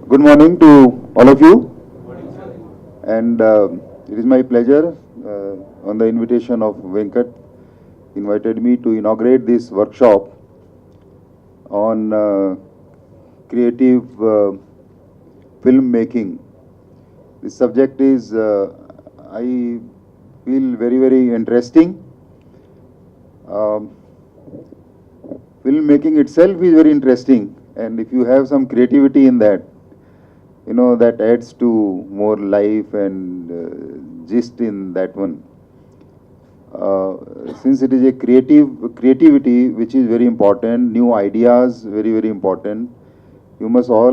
Good morning to all of you. And it is my pleasure, on the invitation of Venkat, invited me to inaugurate this workshop on creative filmmaking. The subject is, I feel, very interesting. Um, Filmmaking itself is very interesting, and if you have some creativity in that, that adds to more life and gist in that one. Since it is a creativity which is very important, new ideas very important. You must all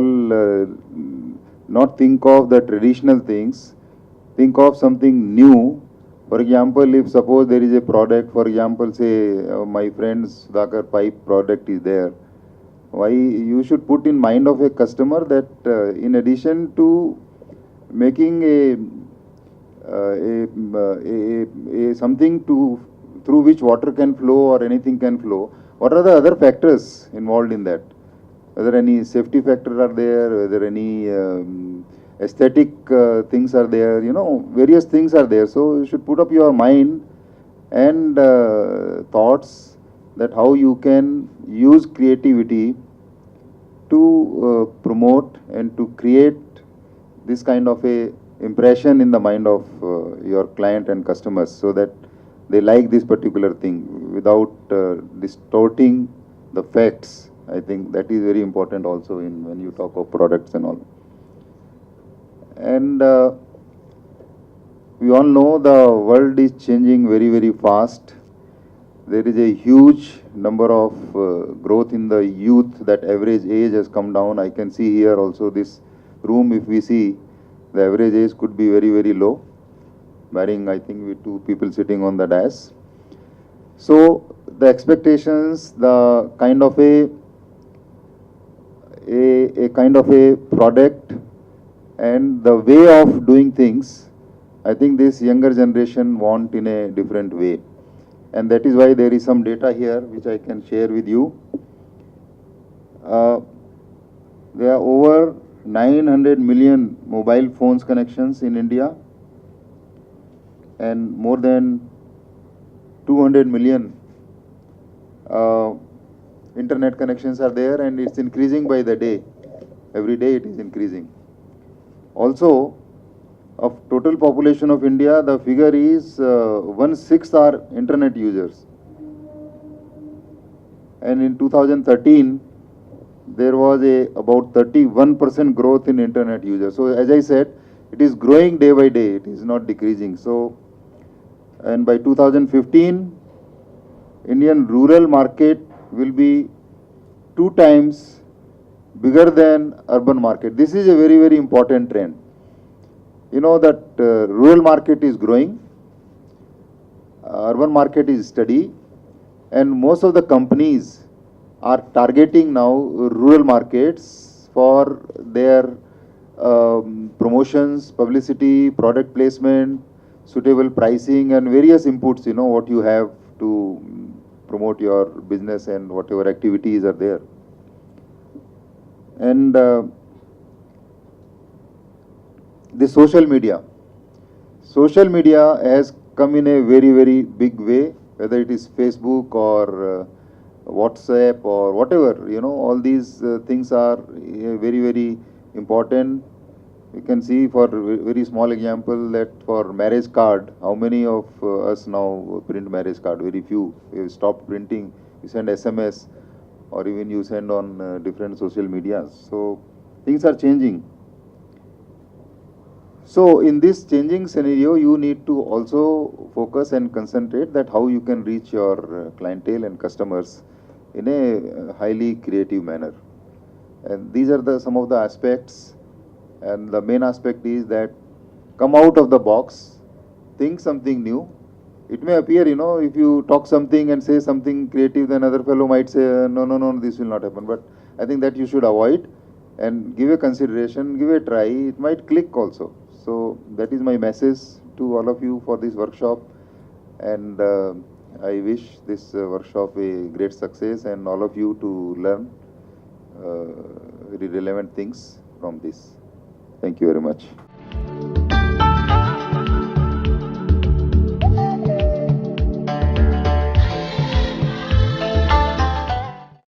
not think of the traditional things, think of something new. For example, if suppose there is a product, for example, say my friend's Sudhakar pipe product is there, why you should put in mind of a customer that in addition to making a something to through which water can flow or anything can flow, what are the other factors involved in that? Whether any safety factors are there, whether any aesthetic things are there, various things are there. So you should put up your mind and thoughts that how you can use creativity to promote and to create this kind of a impression in the mind of your client and customers, so that they like this particular thing without distorting the facts. I think that is very important also in when you talk of products and all. And we all know the world is changing very fast. There is a huge number of growth in the youth. That average age has come down. I can see here also this room, if we see, the average age could be very low, barring I think with two people sitting on the dais. So the expectations, the kind of a kind of a product and the way of doing things, I think this younger generation want in a different way. And that is why there is some data here which I can share with you. There are over 900 million mobile phones connections in India, and more than 200 million internet connections are there, and it's increasing by the day. Every day it is increasing. Also, of total population of India, the figure is 1/6 are internet users. And in 2013, there was about 31% growth in internet users. So as I said, it is growing day by day. It is not decreasing. So, and by 2015, Indian rural market will be 2 times bigger than urban market. This is a very important trend. You know that rural market is growing, urban market is steady, and most of the companies are targeting now rural markets for their promotions, publicity, product placement, suitable pricing, and various inputs, what you have to promote your business and whatever activities are there. And the social media has come in a very big way, whether it is Facebook or WhatsApp or whatever, all these things are very important. You can see, for very small example, that for marriage card, how many of us now print marriage card? Very few. You stopped printing. You send SMS, or even you send on different social medias. So things are changing. So in this changing scenario, you need to also focus and concentrate that how you can reach your clientele and customers in a highly creative manner. And these are some of the aspects. And the main aspect is that come out of the box, think something new. It may appear, if you talk something and say something creative, then other fellow might say, no, this will not happen. But I think that you should avoid and give a consideration, give a try. It might click also. So that is my message to all of you for this workshop. And I wish this workshop a great success and all of you to learn very relevant things from this. Thank you very much.